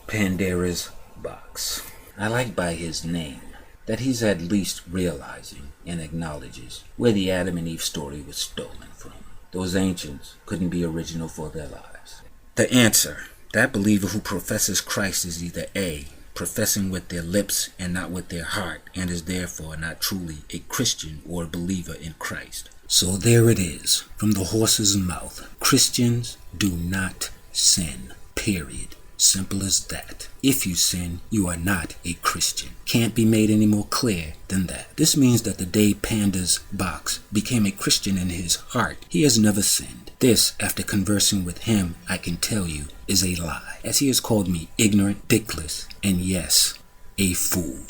Pandirasbox. I like by his name that he's at least realizing and acknowledges where the Adam and Eve story was stolen from. Those ancients couldn't be original for their lives. The answer, that believer who professes Christ is either A, professing with their lips and not with their heart, and is therefore not truly a Christian or a believer in Christ. So there it is, from the horse's mouth. Christians do not sin, period. Simple as that. If you sin, you are not a Christian. Can't be made any more clear than that. This means that the day Panda's box became a Christian in his heart, he has never sinned. This, after conversing with him, I can tell you, is a lie, as he has called me ignorant, dickless, and yes, a fool.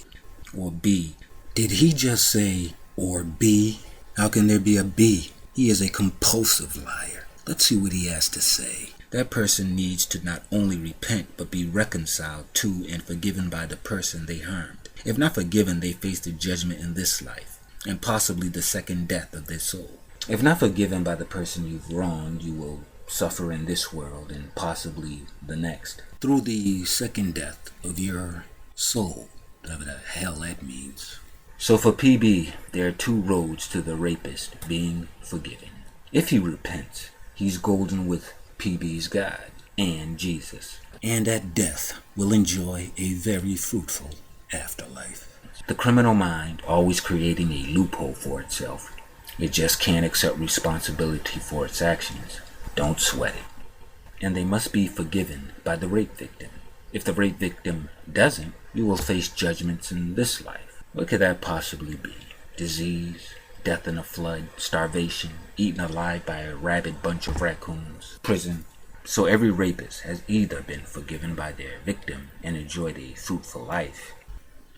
Or B. Did he just say, or B? How can there be a B? He is a compulsive liar. Let's see what he has to say. That person needs to not only repent, but be reconciled to and forgiven by the person they harmed. If not forgiven, they face the judgment in this life, and possibly the second death of their soul. If not forgiven by the person you've wronged, you will suffer in this world and possibly the next, through the second death of your soul, whatever the hell that means. So for PB, there are two roads to the rapist being forgiven. If he repents, he's golden with PB's God and Jesus, and at death will enjoy a very fruitful afterlife. The criminal mind always creating a loophole for itself. It just can't accept responsibility for its actions. Don't sweat it. And they must be forgiven by the rape victim. If the rape victim doesn't, you will face judgments in this life. What could that possibly be? Disease, death in a flood, starvation, eaten alive by a rabid bunch of raccoons, prison. So every rapist has either been forgiven by their victim and enjoyed a fruitful life.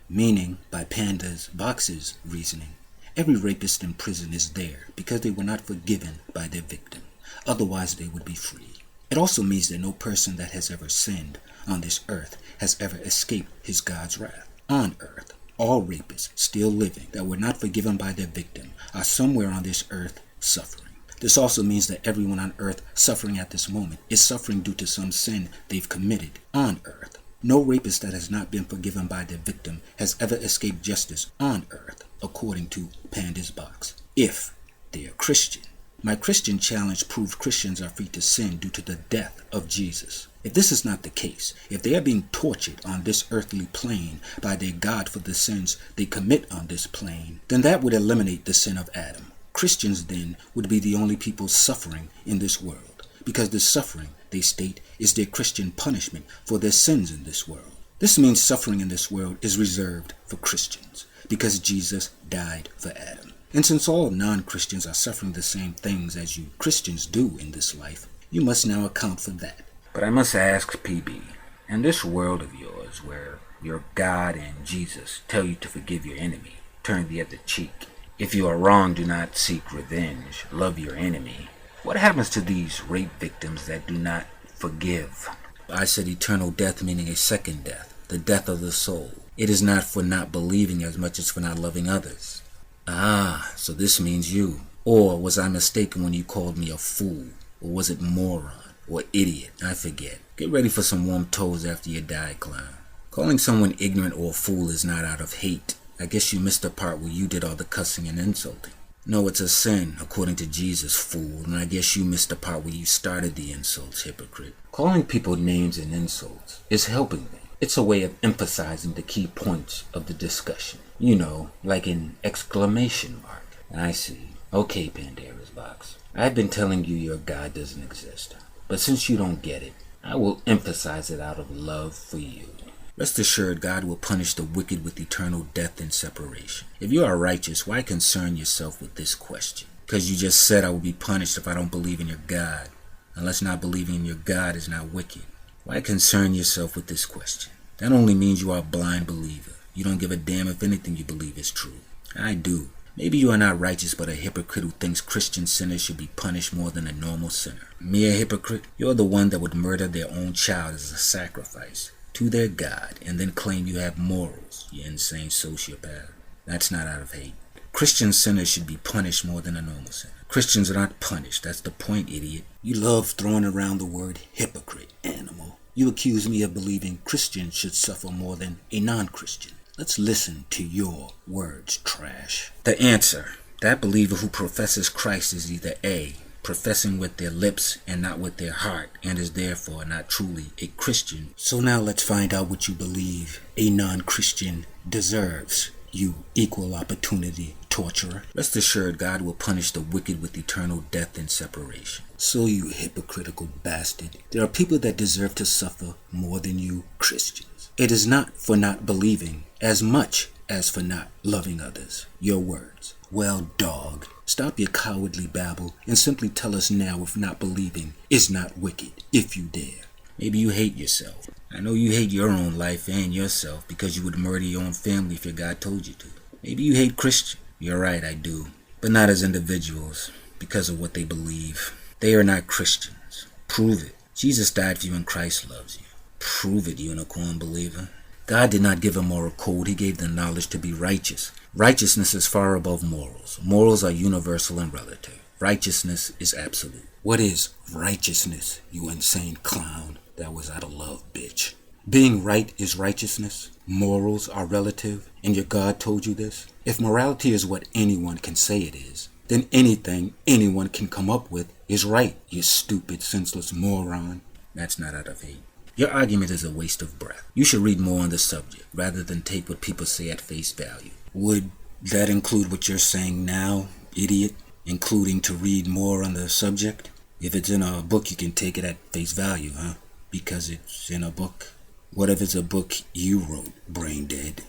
Meaning, by Panda's box's reasoning, every rapist in prison is there because they were not forgiven by their victim. Otherwise they would be free. It also means that no person that has ever sinned on this earth has ever escaped his God's wrath. On earth, all rapists still living that were not forgiven by their victim are somewhere on this earth suffering. This also means that everyone on earth suffering at this moment is suffering due to some sin they've committed on earth. No rapist that has not been forgiven by their victim has ever escaped justice on earth, according to Panda's box, if they are Christian. My Christian challenge proved Christians are free to sin due to the death of Jesus. If this is not the case, if they are being tortured on this earthly plane by their God for the sins they commit on this plane, then that would eliminate the sin of Adam. Christians then would be the only people suffering in this world, because the suffering, they state, is their Christian punishment for their sins in this world. This means suffering in this world is reserved for Christians, because Jesus died for Adam. And since all non-Christians are suffering the same things as you Christians do in this life, you must now account for that. But I must ask PB, in this world of yours where your God and Jesus tell you to forgive your enemy, turn the other cheek. If you are wrong, do not seek revenge, love your enemy. What happens to these rape victims that do not forgive? I said eternal death, meaning a second death, the death of the soul. It is not for not believing as much as for not loving others. Ah, so this means you. Or was I mistaken when you called me a fool? Or was it moron? Or idiot? I forget. Get ready for some warm toes after you die, clown. Calling someone ignorant or a fool is not out of hate. I guess you missed the part where you did all the cussing and insulting. No, it's a sin, according to Jesus, fool, and I guess you missed the part where you started the insults, hypocrite. Calling people names and insults is helping them. It's a way of emphasizing the key points of the discussion. You know, like an exclamation mark. I see. Okay, Pandora's box. I've been telling you your God doesn't exist. But since you don't get it, I will emphasize it out of love for you. Rest assured, God will punish the wicked with eternal death and separation. If you are righteous, why concern yourself with this question? Because you just said I will be punished if I don't believe in your God. Unless not believing in your God is not wicked. Why concern yourself with this question? That only means you are a blind believer. You don't give a damn if anything you believe is true. I do. Maybe you are not righteous, but a hypocrite who thinks Christian sinners should be punished more than a normal sinner. Me a hypocrite? You're the one that would murder their own child as a sacrifice to their God and then claim you have morals, you insane sociopath. That's not out of hate. Christian sinners should be punished more than a normal sinner. Christians are not punished. That's the point, idiot. You love throwing around the word hypocrite, animal. You accuse me of believing Christians should suffer more than a non-Christian. Let's listen to your words, trash. The answer: that believer who professes Christ is either A, professing with their lips and not with their heart, and is therefore not truly a Christian. So now let's find out what you believe a non-Christian deserves, you equal opportunity torturer. Rest assured, God will punish the wicked with eternal death and separation. So you hypocritical bastard, there are people that deserve to suffer more than you Christians. It is not for not believing as much as for not loving others. Your words. Well, dog, stop your cowardly babble and simply tell us now if not believing is not wicked, if you dare. Maybe you hate yourself. I know you hate your own life and yourself because you would murder your own family if your God told you to. Maybe you hate Christians. You're right, I do. But not as individuals, because of what they believe. They are not Christians. Prove it. Jesus died for you and Christ loves you. Prove it, unicorn believer. God did not give a moral code. He gave the knowledge to be righteous. Righteousness is far above morals. Morals are universal and relative. Righteousness is absolute. What is righteousness, you insane clown? That was out of love, bitch. Being right is righteousness. Morals are relative, and your God told you this? If morality is what anyone can say it is, then anything anyone can come up with is right, you stupid, senseless moron. That's not out of hate. Your argument is a waste of breath. You should read more on the subject, rather than take what people say at face value. Would that include what you're saying now, idiot? Including to read more on the subject? If it's in a book, you can take it at face value, huh? Because it's in a book. What if it's a book you wrote, brain dead?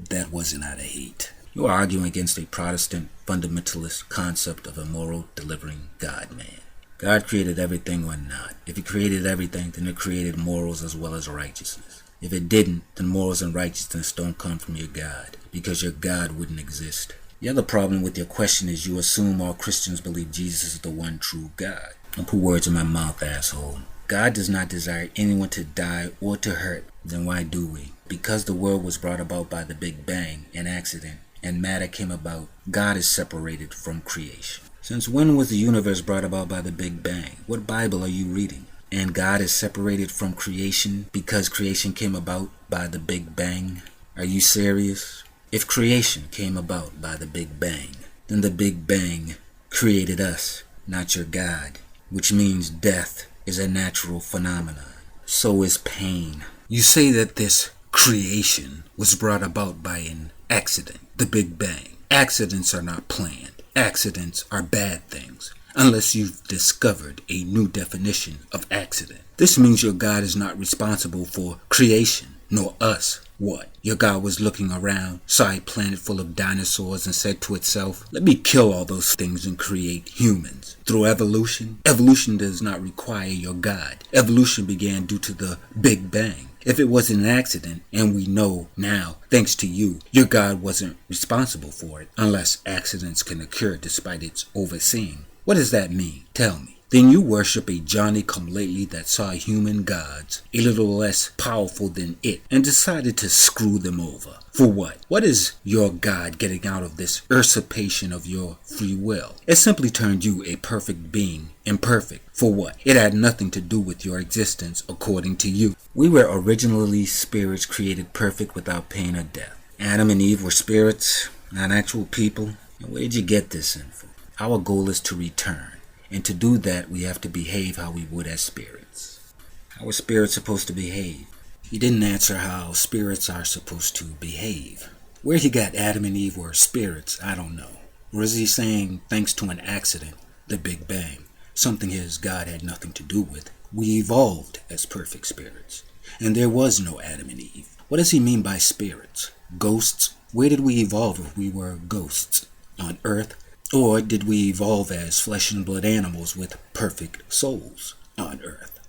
That wasn't out of hate. You're arguing against a Protestant fundamentalist concept of a moral delivering God-man. God created everything or not. If he created everything, then it created morals as well as righteousness. If it didn't, then morals and righteousness don't come from your God, because your God wouldn't exist. The other problem with your question is you assume all Christians believe Jesus is the one true God. Don't put words in my mouth, asshole. God does not desire anyone to die or to hurt. Then why do we? Because the world was brought about by the Big Bang, an accident, and matter came about, God is separated from creation. Since when was the universe brought about by the Big Bang? What Bible are you reading? And God is separated from creation because creation came about by the Big Bang? Are you serious? If creation came about by the Big Bang, then the Big Bang created us, not your God, which means death is a natural phenomenon. So is pain. You say that this creation was brought about by an accident, the Big Bang. Accidents are not planned. Accidents are bad things, unless you've discovered a new definition of accident. This means your God is not responsible for creation, nor us. What? Your God was looking around, saw a planet full of dinosaurs and said to itself, let me kill all those things and create humans. Through evolution? Evolution does not require your God. Evolution began due to the Big Bang. If it was an accident, and we know now, thanks to you, your God wasn't responsible for it, unless accidents can occur despite its overseeing. What does that mean? Tell me. Then you worship a Johnny-come-lately that saw human gods, a little less powerful than it, and decided to screw them over. For what? What is your God getting out of this usurpation of your free will? It simply turned you a perfect being, imperfect. For what? It had nothing to do with your existence, according to you. We were originally spirits created perfect without pain or death. Adam and Eve were spirits, not actual people. And where did you get this info? Our goal is to return. And to do that, we have to behave how we would as spirits. How are spirits supposed to behave? He didn't answer how spirits are supposed to behave. Where he got Adam and Eve were spirits, I don't know. Or is he saying, thanks to an accident, the Big Bang, something his God had nothing to do with, we evolved as perfect spirits, and there was no Adam and Eve? What does he mean by spirits? Ghosts? Where did we evolve if we were ghosts? On Earth? Or did we evolve as flesh and blood animals with perfect souls on Earth?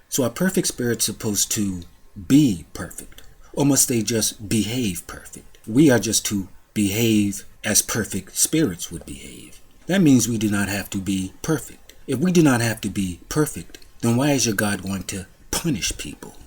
So are perfect spirits supposed to be perfect? Or must they just behave perfect? We are just to behave as perfect spirits would behave. That means we do not have to be perfect. If we do not have to be perfect, then why is your God going to punish people?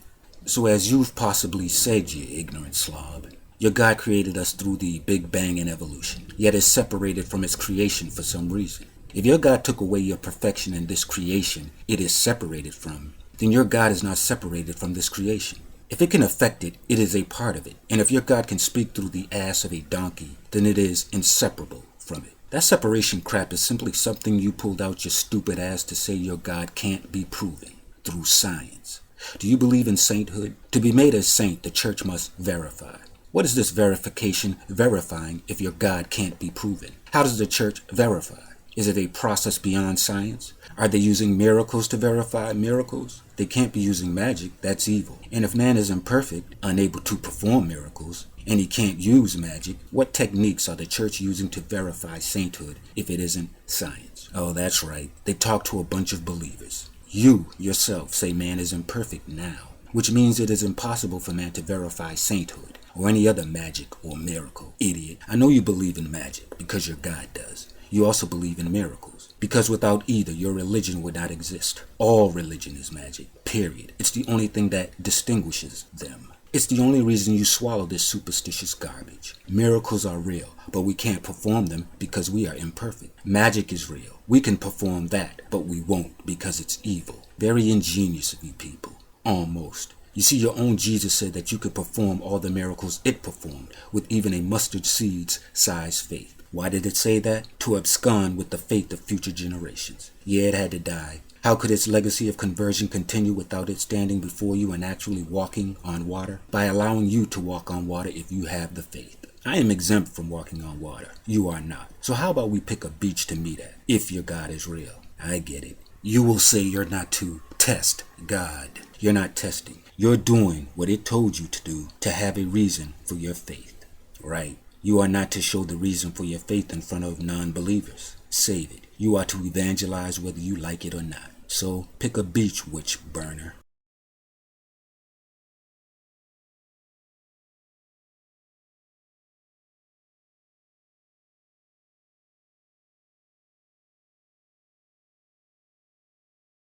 So as you've possibly said, you ignorant slob, your God created us through the Big Bang and evolution, yet is separated from its creation for some reason. If your God took away your perfection in this creation, it is separated from, then your God is not separated from this creation. If it can affect it, it is a part of it. And if your God can speak through the ass of a donkey, then it is inseparable from it. That separation crap is simply something you pulled out your stupid ass to say your God can't be proven through science. Do you believe in sainthood? To be made a saint, the church must verify. What is this verification verifying if your God can't be proven? How does the church verify? Is it a process beyond science? Are they using miracles to verify miracles? They can't be using magic, that's evil. And if man is imperfect, unable to perform miracles, and he can't use magic, what techniques are the church using to verify sainthood if it isn't science? Oh, that's right. They talk to a bunch of believers. You, yourself, say man is imperfect now, which means it is impossible for man to verify sainthood or any other magic or miracle. Idiot. I know you believe in magic because your God does. You also believe in miracles, because without either, your religion would not exist. All religion is magic, period. It's the only thing that distinguishes them. It's the only reason you swallow this superstitious garbage. Miracles are real, but we can't perform them because we are imperfect. Magic is real. We can perform that, but we won't because it's evil. Very ingenious of you people. Almost. You see, your own Jesus said that you could perform all the miracles it performed with even a mustard seed's size faith. Why did it say that? To abscond with the faith of future generations. Yeah, it had to die. How could its legacy of conversion continue without it standing before you and actually walking on water? By allowing you to walk on water if you have the faith. I am exempt from walking on water. You are not. So how about we pick a beach to meet at, if your God is real? I get it. You will say you're not to test God. You're not testing. You're doing what it told you to do to have a reason for your faith. Right? You are not to show the reason for your faith in front of non-believers. Save it. You are to evangelize whether you like it or not. So pick a beach, witch burner.